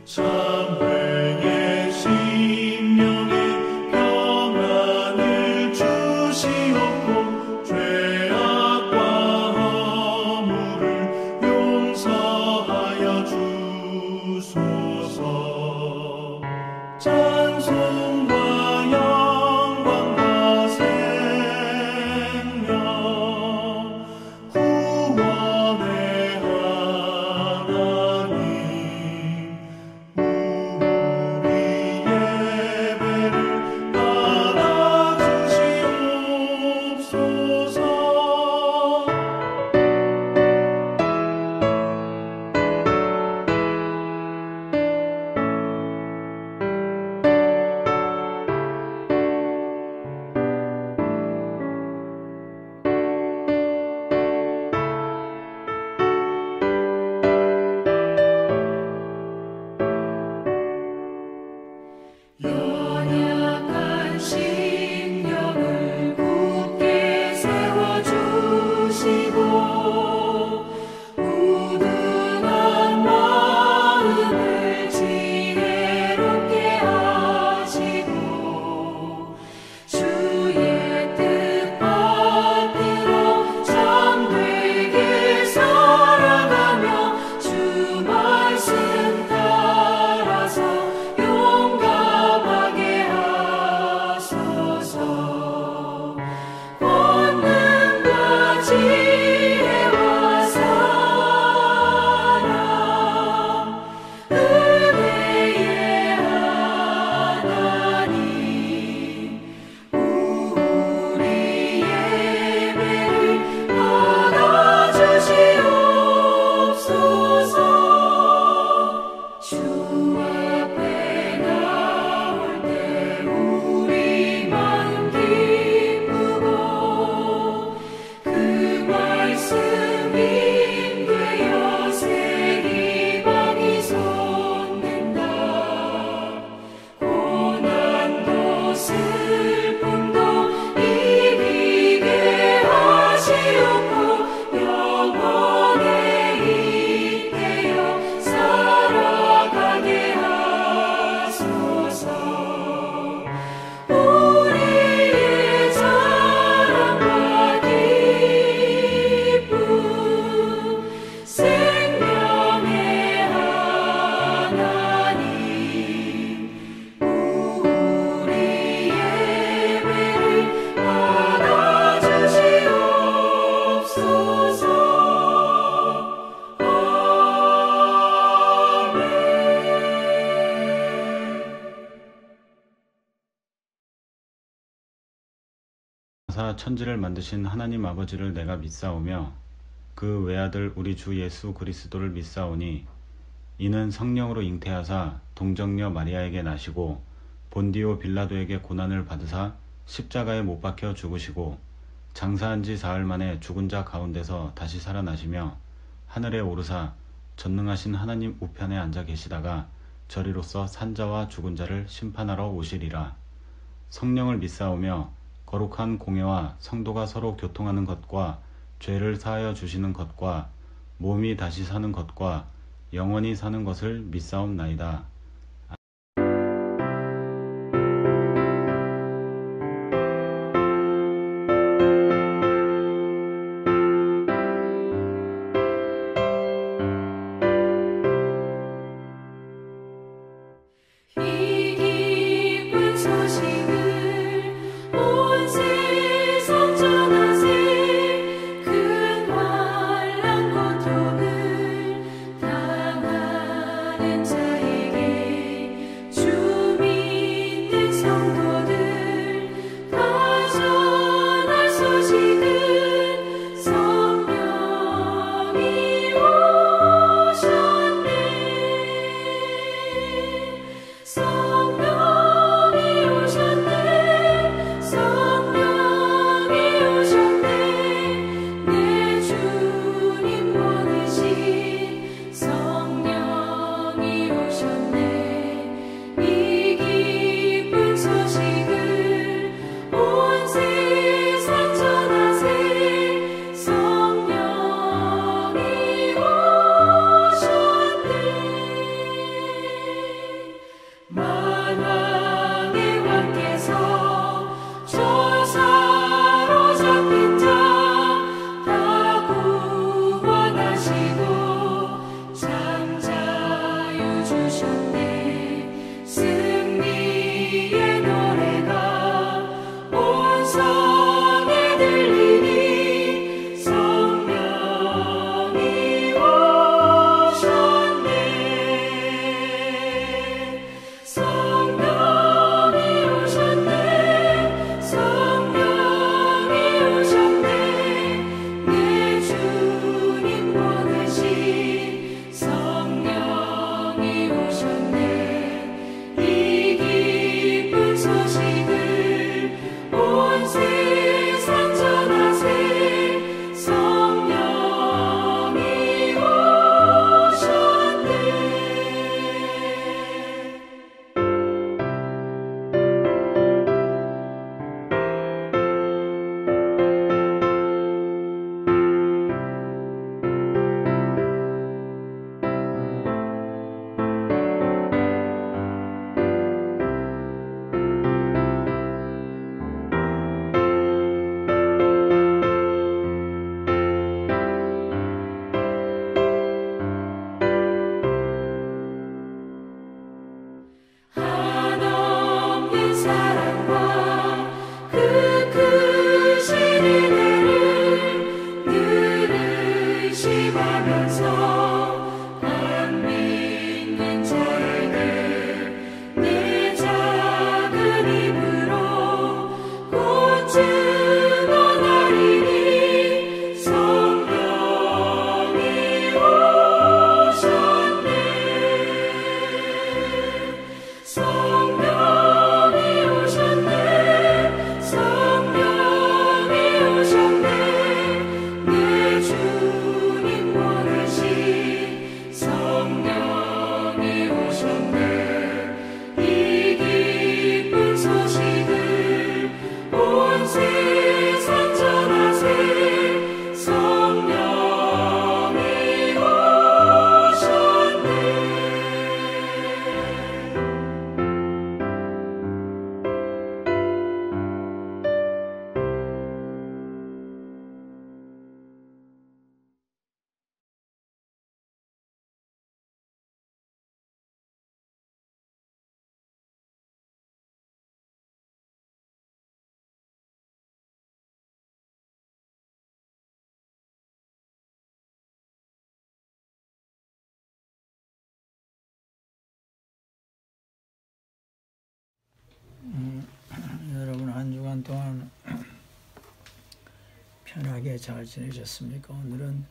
참회의 심령에 평안을 주시옵고 죄악과 허물을 용서하여 주소서. 찬송과 영광과 생명 구원의 하나님, 우리 예배를 받아주시옵소서. 연약한 심령을 굳게 세워주시고 우둔한 마음을 지혜롭게 하시고 주의 뜻받들어 참되게 살아가며 주 말씀 따라서 용감하게 하소서. 권능과 지혜와 사랑 은혜의 하나님, 우리 예배를 받아주시옵소서. 주 앞에 나올 때 우리 마음 기쁘고 그 말씀이 되어 새 희망이 솟는다. 고난도 슬픔도 이기게 하시옵고 영원에 잇대어 살아가게 하소서. 우리의 자랑과 기쁨 생명의 하나님, 우리 예배를 받아주시옵소서. 사 천지를 만드신 하나님 아버지를 내가 믿사오며 그 외아들 우리 주 예수 그리스도를 믿사오니 이는 성령으로 잉태하사 동정녀 마리아에게 나시고 본디오 빌라도에게 고난을 받으사 십자가에 못 박혀 죽으시고 장사한 지 사흘 만에 죽은 자 가운데서 다시 살아나시며 하늘에 오르사 전능하신 하나님 우편에 앉아 계시다가 저리로서 산자와 죽은 자를 심판하러 오시리라. 성령을 믿사오며 거룩한 공예와 성도가 서로 교통하는 것과 죄를 사하여 주시는 것과 몸이 다시 사는 것과 영원히 사는 것을 믿사옵나이다. 이 기쁜 소식을 온 세상 전하세. 큰 환난 고통을 당하는 자에게 동안 편하게 잘 지내셨습니까? 오늘은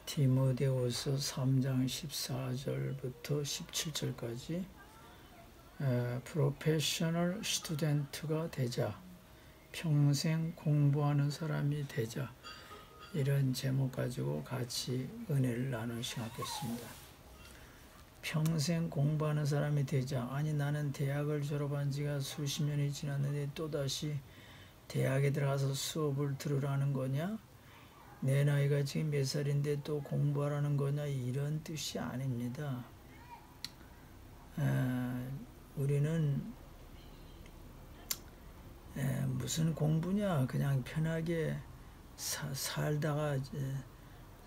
디모데후서 3장 14절부터 17절까지 프로페셔널 스튜던트가 되자, 평생 공부하는 사람이 되자, 이런 제목 가지고 같이 은혜를 나누시 하겠습니다. 평생 공부하는 사람이 되자. 아니, 나는 대학을 졸업한 지가 수십 년이 지났는데 또다시 대학에 들어가서 수업을 들으라는 거냐? 내 나이가 지금 몇 살인데 또 공부하라는 거냐? 이런 뜻이 아닙니다. 우리는 무슨 공부냐? 그냥 편하게 살다가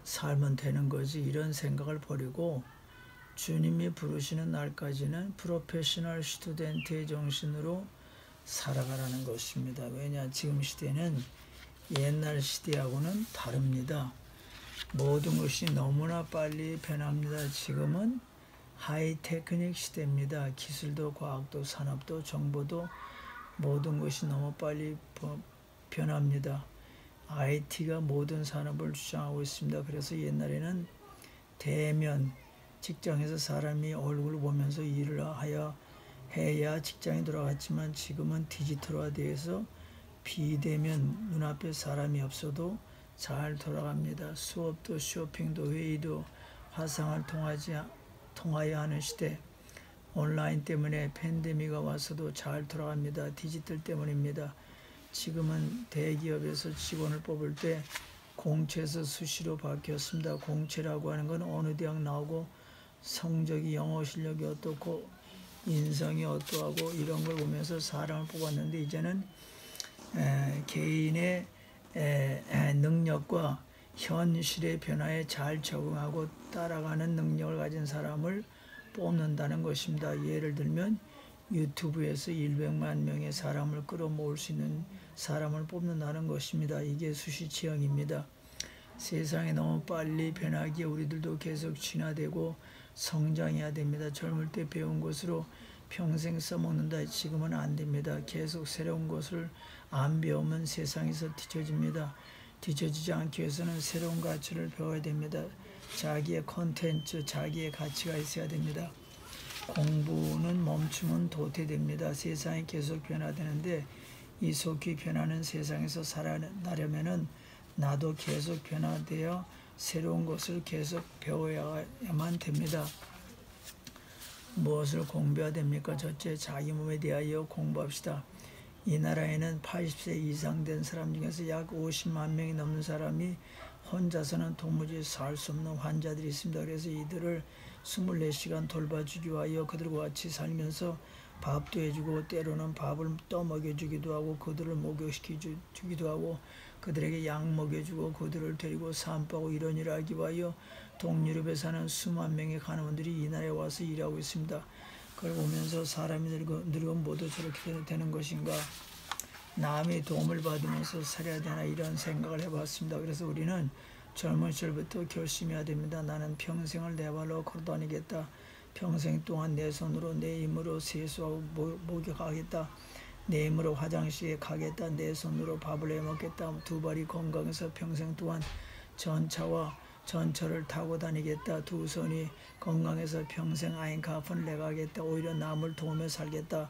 살면 되는 거지, 이런 생각을 버리고 주님이 부르시는 날까지는 프로페셔널 스튜던트의 정신으로 살아가라는 것입니다. 왜냐? 지금 시대는 옛날 시대하고는 다릅니다. 모든 것이 너무나 빨리 변합니다. 지금은 하이테크닉 시대입니다. 기술도 과학도 산업도 정보도 모든 것이 너무 빨리 변합니다. IT가 모든 산업을 주장하고 있습니다. 그래서 옛날에는 대면 직장에서 사람이 얼굴을 보면서 일을 해야 직장에 돌아갔지만 지금은 디지털화되어서 비대면 눈앞에 사람이 없어도 잘 돌아갑니다. 수업도 쇼핑도 회의도 화상을 통하여 하는 시대. 온라인 때문에 팬데믹이 와서도 잘 돌아갑니다. 디지털 때문입니다. 지금은 대기업에서 직원을 뽑을 때 공채에서 수시로 바뀌었습니다. 공채라고 하는 건 어느 대학 나오고 성적이, 영어 실력이 어떻고 인성이 어떠하고 이런 걸 보면서 사람을 뽑았는데, 이제는 개인의 능력과 현실의 변화에 잘 적응하고 따라가는 능력을 가진 사람을 뽑는다는 것입니다. 예를 들면 유튜브에서 100만 명의 사람을 끌어모을 수 있는 사람을 뽑는다는 것입니다. 이게 수시치형입니다. 세상이 너무 빨리 변하기에 우리들도 계속 진화되고 성장해야 됩니다. 젊을 때 배운 것으로 평생 써먹는다. 지금은 안 됩니다. 계속 새로운 것을 안 배우면 세상에서 뒤처집니다. 뒤처지지 않기 위해서는 새로운 가치를 배워야 됩니다. 자기의 콘텐츠, 자기의 가치가 있어야 됩니다. 공부는 멈추면 도태됩니다. 세상이 계속 변화되는데 이 속히 변하는 세상에서 살아나려면은 나도 계속 변화되어 새로운 것을 계속 배워야만 됩니다. 무엇을 공부해야 됩니까? 첫째, 자기 몸에 대하여 공부합시다. 이 나라에는 80세 이상 된 사람 중에서 약 50만 명이 넘는 사람이 혼자서는 도무지 살 수 없는 환자들이 있습니다. 그래서 이들을 24시간 돌봐주기 위하여 그들과 같이 살면서 밥도 해주고 때로는 밥을 떠먹여주기도 하고 그들을 목욕시켜주기도 하고 그들에게 약 먹여주고 그들을 데리고 산보하고 이런 일을 하기 위하여 동유럽에 사는 수만 명의 간호원들이 이 나라에 와서 일하고 있습니다. 그걸 보면서 사람이 늙으면 모두 저렇게 되는 것인가, 남의 도움을 받으면서 살아야 되나, 이런 생각을 해봤습니다. 그래서 우리는 젊은 시절부터 결심해야 됩니다. 나는 평생을 내 발로 걸어다니겠다. 평생 동안 내 손으로 내 힘으로 세수하고 목욕하겠다. 내 힘으로 화장실에 가겠다. 내 손으로 밥을 해먹겠다. 두 발이 건강해서 평생 동안 전차를 타고 다니겠다. 두 손이 건강해서 평생 아인카프를 내가겠다. 오히려 남을 도우며 살겠다.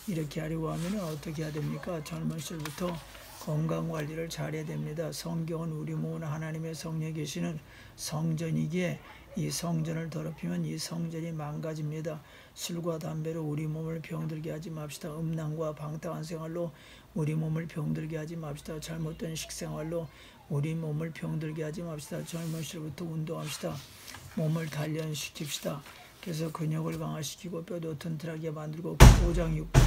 이렇게 하려고 하면 어떻게 해야 됩니까? 젊은 시절부터 건강관리를 잘해야 됩니다. 성경은 우리 몸은 하나님의 성령이 계시는 성전이기에 이 성전을 더럽히면 이 성전이 망가집니다. 술과 담배로 우리 몸을 병들게 하지 맙시다. 음란과 방탕한 생활로 우리 몸을 병들게 하지 맙시다. 잘못된 식생활로 우리 몸을 병들게 하지 맙시다. 젊은 시절부터 운동합시다. 몸을 단련시킵시다. 그래서 근육을 강화시키고 뼈도 튼튼하게 만들고 고장육도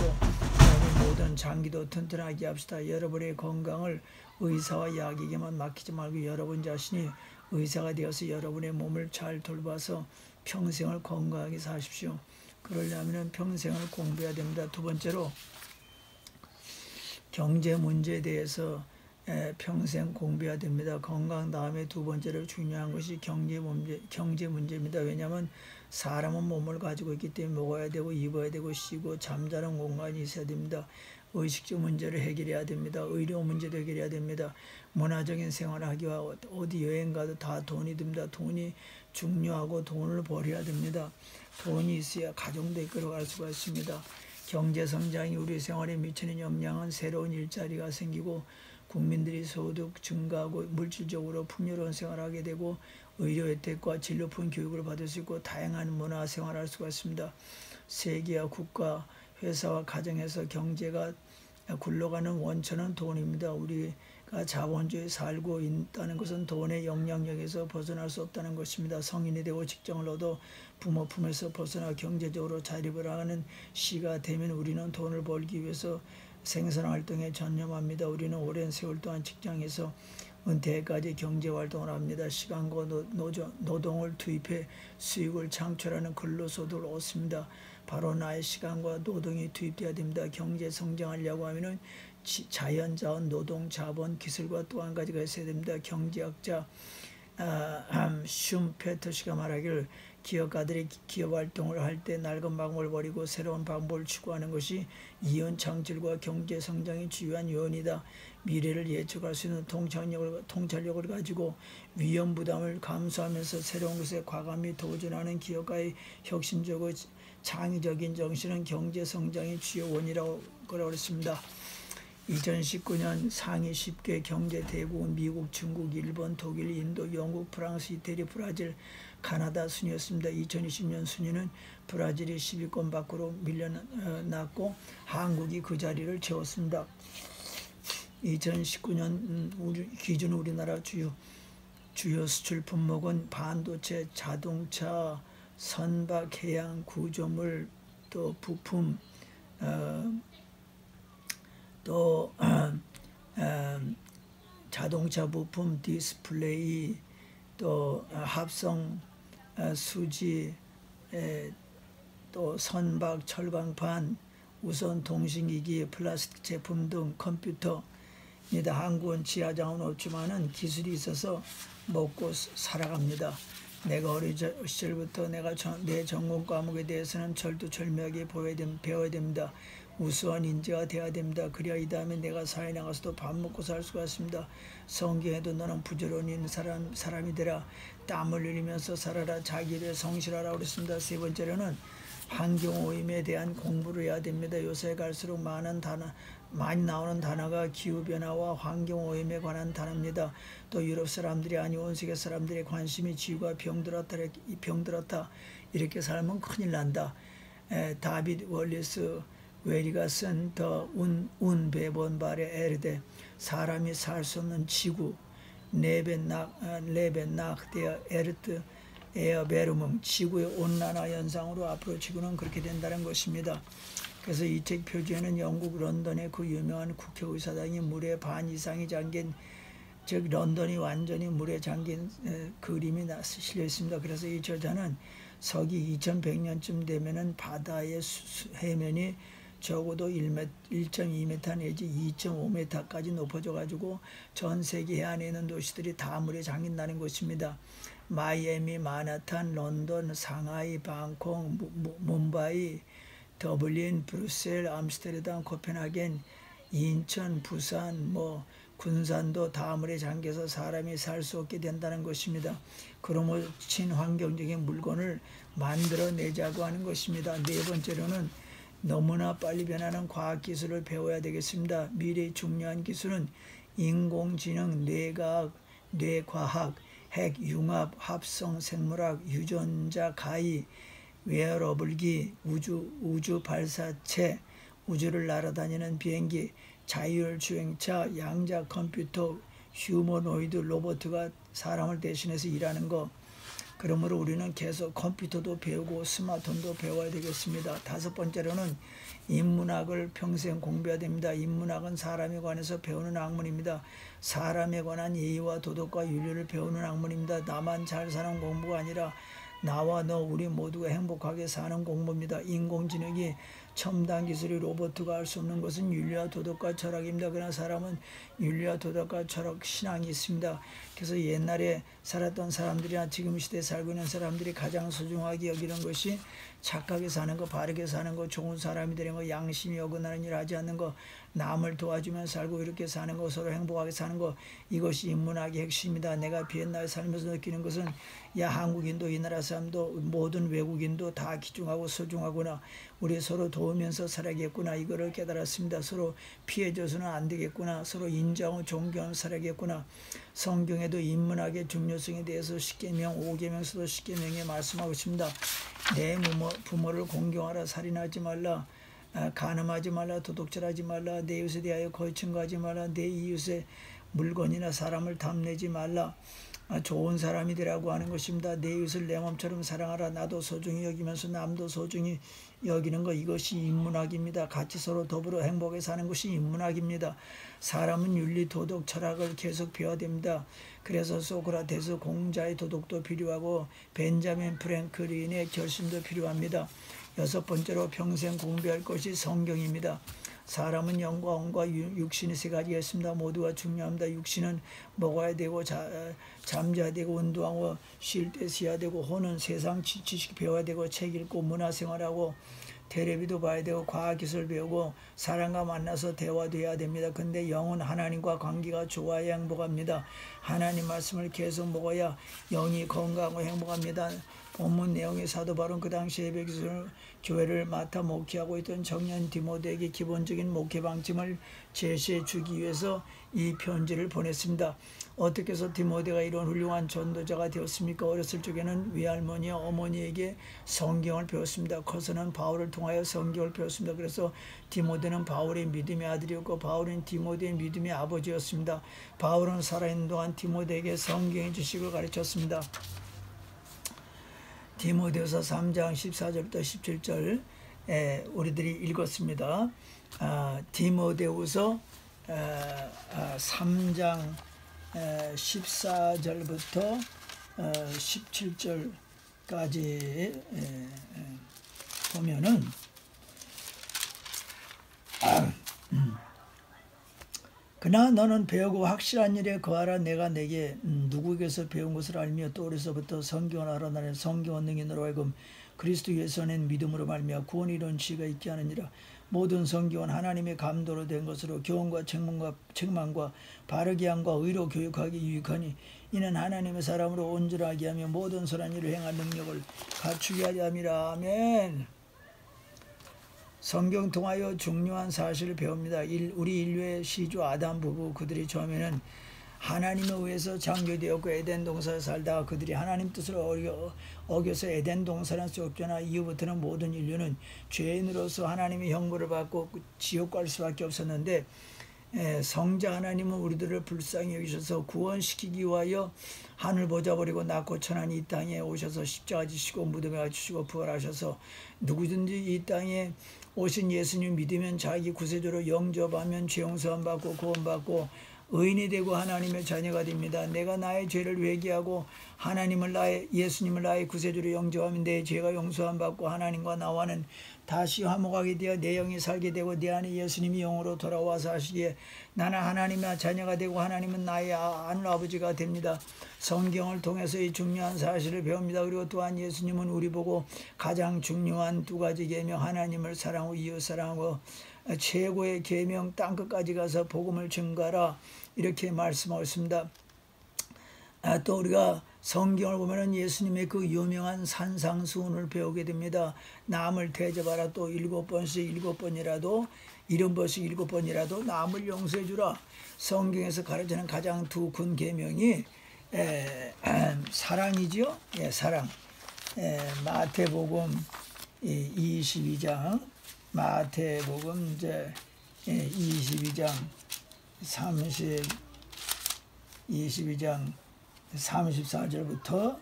모든 장기도 튼튼하게 합시다. 여러분의 건강을 의사와 약에게만 맡기지 말고 여러분 자신이 의사가 되어서 여러분의 몸을 잘 돌봐서 평생을 건강하게 사십시오. 그러려면 평생을 공부해야 됩니다. 두 번째로, 경제 문제에 대해서 평생 공부해야 됩니다. 건강 다음에 두 번째로 중요한 것이 경제 문제입니다. 왜냐하면 사람은 몸을 가지고 있기 때문에 먹어야 되고 입어야 되고 쉬고 잠자는 공간이 있어야 됩니다. 의식주 문제를 해결해야 됩니다. 의료 문제도 해결해야 됩니다. 문화적인 생활을 하기 위해 어디 여행 가도 다 돈이 듭니다. 돈이 중요하고 돈을 벌여야 됩니다. 돈이 있어야 가정도 이끌어갈 수가 있습니다. 경제 성장이 우리 생활에 미치는 영향은 새로운 일자리가 생기고 국민들이 소득 증가하고 물질적으로 풍요로운 생활을 하게 되고 의료 혜택과 질 높은 교육을 받을 수 있고 다양한 문화 생활을 할 수가 있습니다. 세계와 국가, 회사와 가정에서 경제가 굴러가는 원천은 돈입니다. 우리가 자본주의에 살고 있다는 것은 돈의 영향력에서 벗어날 수 없다는 것입니다. 성인이 되고 직장을 얻어 부모 품에서 벗어나 경제적으로 자립을 하는 시가 되면 우리는 돈을 벌기 위해서 생산활동에 전념합니다. 우리는 오랜 세월 동안 직장에서 은퇴까지 경제활동을 합니다. 시간과 노동을 투입해 수익을 창출하는 근로소득을 얻습니다. 바로 나의 시간과 노동이 투입돼야 됩니다. 경제 성장하려고 하면은 자연, 자원, 노동, 자본, 기술과 또 한 가지가 있어야 됩니다. 경제학자 슈페터씨가 말하기를 기업가들이 기업활동을 할 때 낡은 방법을 버리고 새로운 방법을 추구하는 것이 이윤 창출과 경제 성장의 주요한 요인이다. 미래를 예측할 수 있는 통찰력을 가지고 위험 부담을 감수하면서 새로운 것에 과감히 도전하는 기업가의 혁신적이고 창의적인 정신은 경제 성장의 주요 원이라고 그랬습니다. 2019년 상위 10개 경제 대국은 미국, 중국, 일본, 독일, 인도, 영국, 프랑스, 이태리, 브라질, 카나다 순이었습니다. 2020년 순위는 브라질이 10위권 밖으로 밀려났고 한국이 그 자리를 채웠습니다. 2019년 기준 우리나라 주요 수출 품목은 반도체, 자동차, 선박, 해양, 구조물, 또 부품, 또 자동차 부품, 디스플레이, 또 합성 수지, 또 선박, 철강판, 우선 통신기기, 플라스틱 제품 등 컴퓨터입니다. 한국은 지하자원 없지만은 기술이 있어서 먹고 살아갑니다. 내가 어린 시절부터 내 전공 과목에 대해서는 절두절미하게 배워야 됩니다. 우수한 인재가 돼야 됩니다. 그래야 이 다음에 내가 사회 나가서도 밥 먹고 살 수가 있습니다. 성경에도 너는 부지런히 있는 사람이 되라. 땀을 흘리면서 살아라. 자기에 대해 성실하라고 그랬습니다. 세 번째로는 환경오염에 대한 공부를 해야 됩니다. 요새 갈수록 많이 나오는 단어가 기후변화와 환경오염에 관한 단어입니다. 또 유럽 사람들이 아니고 온 세계 사람들의 관심이 지구가 병들었다. 이렇게 살면 큰일 난다. 다빗 월리스 웨리가 쓴 더 운베본바레 에르데 사람이 살 수 없는 지구 레벤낙 데어 에르트 에어베르뭉 지구의 온난화 현상으로 앞으로 지구는 그렇게 된다는 것입니다. 그래서 이 책 표지에는 영국 런던의 그 유명한 국회의사당이 물에 반 이상이 잠긴 즉 런던이 완전히 물에 잠긴 그림이 실려 있습니다. 그래서 이 저자는 서기 2100년쯤 되면은 바다의 해면이 적어도 1.2m 내지 2.5m까지 높아져 가지고 전 세계 해안에 있는 도시들이 다 물에 잠긴다는 것입니다. 마이애미, 마나탄, 런던, 상하이, 방콕, 뭄바이, 더블린, 브뤼셀, 암스테르담, 코펜하겐, 인천, 부산, 군산도 다 물에 잠겨서 사람이 살 수 없게 된다는 것입니다. 그러므로 친환경적인 물건을 만들어내자고 하는 것입니다. 네 번째로는 너무나 빨리 변하는 과학기술을 배워야 되겠습니다. 미래의 중요한 기술은 인공지능, 뇌과학, 핵, 융합, 합성, 생물학, 유전자, 가위, 웨어러블기, 우주 발사체, 우주를 날아다니는 비행기, 자율주행차, 양자 컴퓨터, 휴머노이드 로봇가 사람을 대신해서 일하는 것. 그러므로 우리는 계속 컴퓨터도 배우고 스마트폰도 배워야 되겠습니다. 다섯 번째로는 인문학을 평생 공부해야 됩니다. 인문학은 사람에 관해서 배우는 학문입니다. 사람에 관한 예의와 도덕과 윤리를 배우는 학문입니다. 나만 잘 사는 공부가 아니라 나와 너 우리 모두가 행복하게 사는 공부입니다. 인공지능이 첨단 기술이 로봇가 할 수 없는 것은 윤리와 도덕과 철학입니다. 그러나 사람은 윤리와 도덕과 철학, 신앙이 있습니다. 그래서 옛날에 살았던 사람들이나 지금 시대에 살고 있는 사람들이 가장 소중하게 여기는 것이 착하게 사는 거, 바르게 사는 거, 좋은 사람이 되는 거, 양심이 어긋나는 일 하지 않는 거, 남을 도와주며 살고 이렇게 사는 거, 서로 행복하게 사는 거, 이것이 인문학의 핵심이다. 내가 비엔나에 살면서 느끼는 것은 한국인도 이 나라 사람도 모든 외국인도 다 귀중하고 소중하구나. 우리 서로 도우면서 살아야겠구나. 이거를 깨달았습니다. 서로 피해줘서는 안 되겠구나. 서로 인정하고 존경하며 살아야겠구나. 성경에도 인문학의 중요성에 대해서 10계명, 5계명서도 10계명에 말씀하고 있습니다. 내 부모를 공경하라. 살인하지 말라. 간음하지 말라. 도둑질하지 말라. 내 이웃에 대하여 거짓 증거하지 말라. 내 이웃의 물건이나 사람을 탐내지 말라. 좋은 사람이 되라고 하는 것입니다. 내 이웃을 내 몸처럼 사랑하라. 나도 소중히 여기면서 남도 소중히 여기는 것, 이것이 인문학입니다. 같이 서로 더불어 행복하게 사는 것이 인문학입니다. 사람은 윤리, 도덕, 철학을 계속 배워야 됩니다. 그래서 소크라테스 공자의 도덕도 필요하고 벤자민 프랭클린의 결심도 필요합니다. 6번째로 평생 공부할 것이 성경입니다. 사람은 영과 혼과 육신이 세 가지가 있습니다. 모두가 중요합니다. 육신은 먹어야 되고 잠자야 되고 운동하고 쉴 때 쉬어야 되고, 혼은 세상 지식 배워야 되고 책 읽고 문화생활하고 텔레비도 봐야 되고 과학기술 배우고 사람과 만나서 대화도 해야 됩니다. 근데 영은 하나님과 관계가 좋아야 행복합니다. 하나님 말씀을 계속 먹어야 영이 건강하고 행복합니다. 본문 내용의 사도 바울은 그 당시 에베소 교회를 맡아 목회하고 있던 청년 디모데에게 기본적인 목회 방침을 제시해 주기 위해서 이 편지를 보냈습니다. 어떻게 해서 디모데가 이런 훌륭한 전도자가 되었습니까? 어렸을 적에는 외할머니와 어머니에게 성경을 배웠습니다. 커서는 바울을 통하여 성경을 배웠습니다. 그래서 디모데는 바울의 믿음의 아들이었고 바울은 디모데의 믿음의 아버지였습니다. 바울은 살아있는 동안 디모데에게 성경의 지식을 가르쳤습니다. 디모데후서 3장 14절부터 17절 우리들이 읽었습니다. 디모데후서 3장 14절부터 17절까지 보면은 그러나 너는 배우고 확실한 일에 거하라. 내가 내게 누구에게서 배운 것을 알며 또 어려서부터 성경을 알아나는 성경은 능히 너로 하여금 그리스도 예수 안에 믿음으로 말미암아 구원이 이룬 지가 있게 하느니라. 모든 성경은 하나님의 감도로 된 것으로 교훈과 책망과 바르게 함과 의로 교육하기 유익하니 이는 하나님의 사람으로 온전하게 하며 모든 선한 일을 행할 능력을 갖추게 하려 함이라. 아멘. 성경 통하여 중요한 사실을 배웁니다. 우리 인류의 시조 아담 부부, 그들이 처음에는 하나님에 의해서 창조되었고 에덴 동산에 살다가 그들이 하나님 뜻을 어겨서 에덴 동산에 쫓겨나 이후부터는 모든 인류는 죄인으로서 하나님의 형벌을 받고 지옥 갈 수밖에 없었는데, 성자 하나님은 우리들을 불쌍히 여기셔서 구원시키기 위하여 하늘 보좌 버리고 낮고 천한 이 땅에 오셔서 십자가 지시고 무덤에 갇히시고 부활하셔서 누구든지 이 땅에 오신 예수님 믿으면 자기 구세주로 영접하면 죄 용서함 받고 구원받고 의인이 되고 하나님의 자녀가 됩니다. 내가 나의 죄를 회개하고 예수님을 나의 구세주로 영접하면 내 죄가 용서함 받고 하나님과 나와는 다시 화목하게 되어 내 영이 살게 되고 내 안에 예수님이 영으로 돌아와서 하시기에 나는 하나님의 자녀가 되고 하나님은 나의 하늘 아버지가 됩니다. 성경을 통해서 이 중요한 사실을 배웁니다. 그리고 또한 예수님은 우리 보고 가장 중요한 두 가지 계명, 하나님을 사랑하고 이웃 사랑하고 최고의 계명 땅끝까지 가서 복음을 증거하라, 이렇게 말씀하고 있습니다. 또 우리가 성경을 보면은 예수님의 그 유명한 산상수훈을 배우게 됩니다. 남을 대접하라. 또 7번씩 7번이라도 70번씩 7번이라도 남을 용서해 주라. 성경에서 가르치는 가장 두 큰 계명이 사랑이죠. 사랑. 마태복음 22장 마태복음 22장 34절부터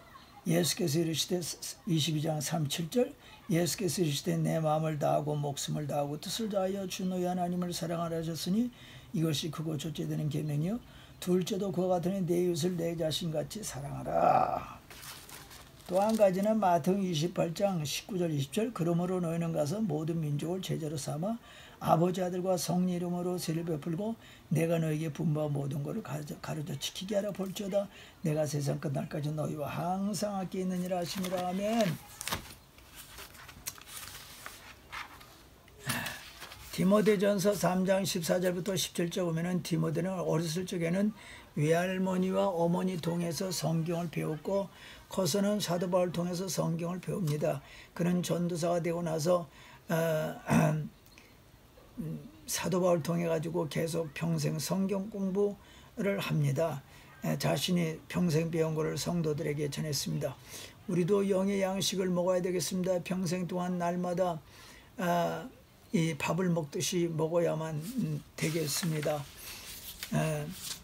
예수께서 이르시되 22장 37절 예수께서 이르시되 내 마음을 다하고 목숨을 다하고 뜻을 다하여 주 너희 하나님을 사랑하라 하셨으니 이것이 크고 첫째 되는 계명이요 둘째도 그와 같으니 내 이웃을 내 자신같이 사랑하라. 또 한 가지는 마태복음 28장 19절 20절 그러므로 너희는 가서 모든 민족을 제자로 삼아 아버지 아들과 성령 이름으로 세를 베풀고 내가 너에게 분부한 모든 것을 가르쳐 지키게 하라 볼지어다 내가 세상 끝날까지 너희와 항상 함께 있느니라 하시니라. 아멘. 디모데전서 3장 14절부터 17절 보면은 디모데는 어렸을 적에는 외할머니와 어머니 통해서 성경을 배웠고 커서는 사도 바울 통해서 성경을 배웁니다. 그는 전도사가 되고 나서 사도 바울 통해 가지고 계속 평생 성경 공부를 합니다. 자신이 평생 배운 것을 성도들에게 전했습니다. 우리도 영의 양식을 먹어야 되겠습니다. 평생 동안 날마다 이 밥을 먹듯이 먹어야만 되겠습니다.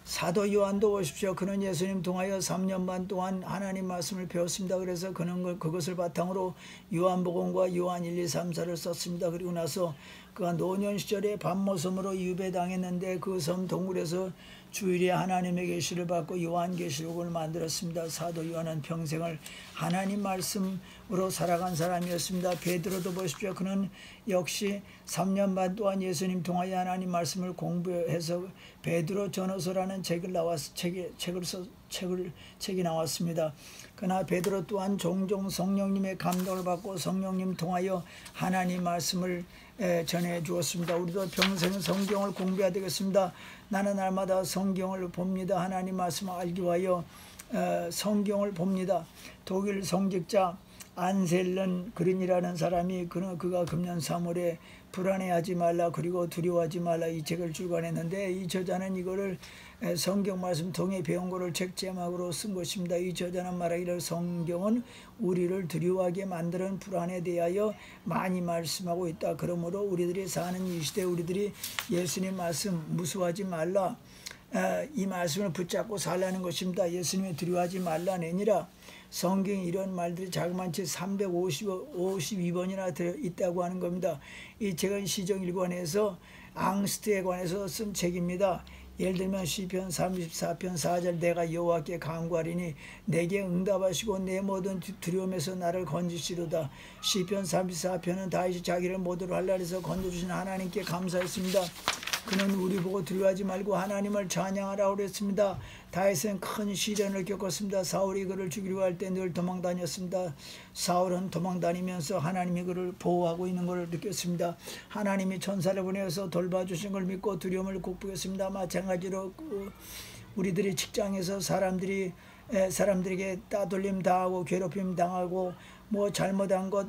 사도 요한도 보십시오. 그는 예수님 통하여 3년 반 동안 하나님 말씀을 배웠습니다. 그래서 그는 그것을 바탕으로 요한복음과 요한 1, 2, 3, 4를 썼습니다. 그리고 나서 그가 노년 시절에 밤모섬으로 유배당했는데 그 섬 동굴에서 주일에 하나님의 계시를 받고 요한계시록을 만들었습니다. 사도 요한은 평생을 하나님 말씀으로 살아간 사람이었습니다. 베드로도 보십시오. 그는 역시 3년 반 동안 예수님 통하여 하나님 말씀을 공부해서 베드로 전후서라는 책이 나왔습니다. 그러나 베드로 또한 종종 성령님의 감동을 받고 성령님 통하여 하나님 말씀을 전해 주었습니다. 우리도 평생 성경을 공부해야 되겠습니다. 나는 날마다 성경을 봅니다. 하나님 말씀을 알기 위하여 성경을 봅니다. 독일 성직자 안셀런 그린이라는 사람이 그가 금년 3월에 불안해하지 말라 그리고 두려워하지 말라 이 책을 출간했는데 이 저자는 이거를 성경 말씀 통해 배운 것을 책 제목으로 쓴 것입니다. 이 저자는 말하기를 성경은 우리를 두려워하게 만드는 불안에 대하여 많이 말씀하고 있다. 그러므로 우리들이 사는 이 시대 우리들이 예수님 말씀 무서워하지 말라 이 말씀을 붙잡고 살라는 것입니다. 예수님이 두려워하지 말라는 아니라 성경에 이런 말들이 자그마치 352번이나 들어있다고 하는 겁니다. 이 책은 시정 1권에서 앙스트에 관해서 쓴 책입니다. 예를 들면 시편 34편 4절 내가 여호와께 간구하리니 내게 응답하시고 내 모든 두려움에서 나를 건지시로다. 시편 34편은 다윗이 자기를 모두로 하려 해서 건져주신 하나님께 감사했습니다. 그는 우리 보고 두려워하지 말고 하나님을 찬양하라고 그랬습니다. 다윗은 큰 시련을 겪었습니다. 사울이 그를 죽이려고 할 때 늘 도망다녔습니다. 사울은 도망다니면서 하나님이 그를 보호하고 있는 것을 느꼈습니다. 하나님이 천사를 보내어서 돌봐주신 걸 믿고 두려움을 극복했습니다. 마찬가지로 우리들이 직장에서 사람들에게 따돌림 당하고 괴롭힘 당하고 뭐 잘못한 것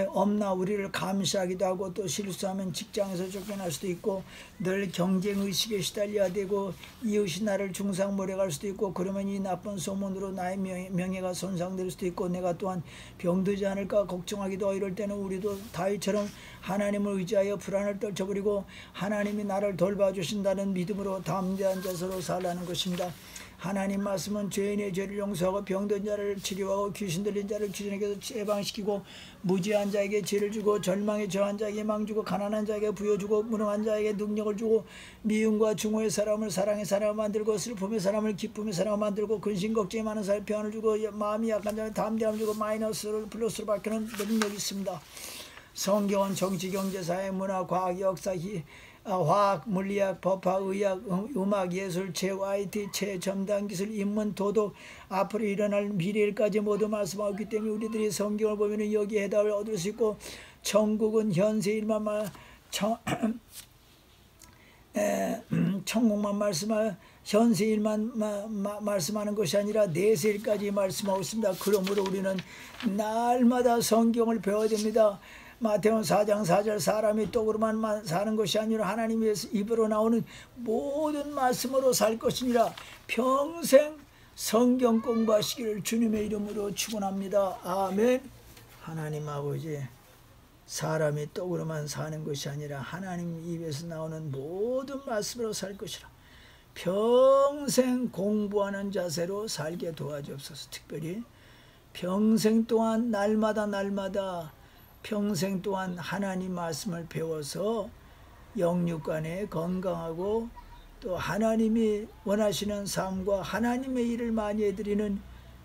없나 우리를 감시하기도 하고 또 실수하면 직장에서 쫓겨날 수도 있고 늘 경쟁의식에 시달려야 되고 이웃이 나를 중상모략할 수도 있고 그러면 이 나쁜 소문으로 나의 명예가 손상될 수도 있고 내가 또한 병들지 않을까 걱정하기도 하고 이럴 때는 우리도 다윗처럼 하나님을 의지하여 불안을 떨쳐버리고 하나님이 나를 돌봐주신다는 믿음으로 담대한 자세로 살라는 것입니다. 하나님 말씀은 죄인의 죄를 용서하고 병든 자를 치료하고 귀신 들린 자를 귀신에게서 해방시키고 무지한 자에게 지혜를 주고 절망에 처한 자에게 희망 주고 가난한 자에게 부여주고 무능한 자에게 능력을 주고 미움과 증오의 사람을 사랑의 사람을 만들고 슬픔의 사람을 기쁨의 사람을 만들고 근심 걱정이 많은 사람에 평안을 주고 마음이 약한 자에게 담대함을 주고 마이너스를 플러스로 바꾸는 능력이 있습니다. 성경은 정치, 경제, 사회, 문화, 과학, 역사, 화학, 물리학, 법학, 의학, 음악, 예술, 체육, IT, 첨단 기술, 인문, 도덕, 앞으로 일어날 미래일까지 모두 말씀하고 있기 때문에 우리들이 성경을 보면 여기에 해답을 얻을 수 있고 천국은 현세 일만 천국만 말씀하 현세 일만 말씀하는 것이 아니라 내세 일까지 말씀하고 있습니다. 그러므로 우리는 날마다 성경을 배워야 됩니다. 마태복음 4장 4절 사람이 떡으로만 사는 것이 아니라 하나님의 입으로 나오는 모든 말씀으로 살 것이니라. 평생 성경 공부하시기를 주님의 이름으로 축원합니다. 아멘. 하나님 아버지 사람이 떡으로만 사는 것이 아니라 하나님 입에서 나오는 모든 말씀으로 살 것이라. 평생 공부하는 자세로 살게 도와주옵소서. 특별히 평생 동안 날마다 평생 동안 하나님 말씀을 배워서 영육간에 건강하고 또 하나님이 원하시는 삶과 하나님의 일을 많이 해드리는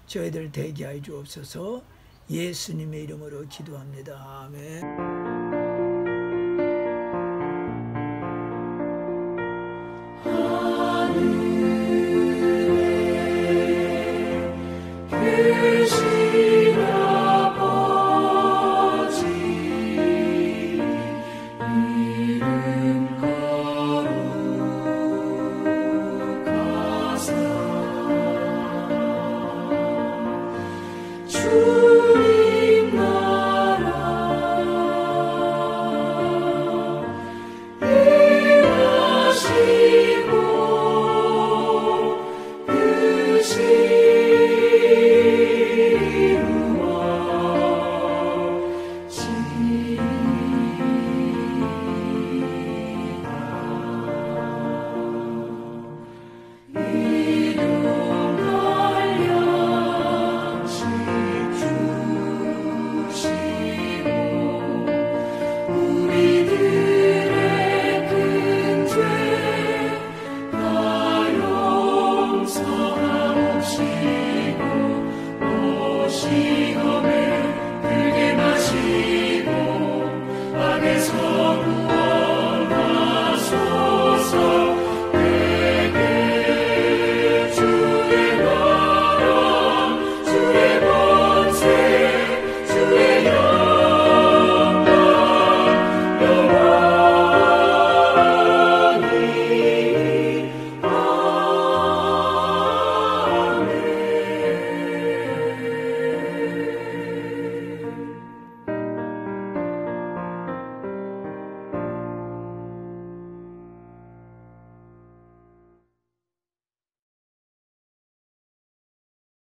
저희들 대기하여 주옵소서. 예수님의 이름으로 기도합니다. 아멘.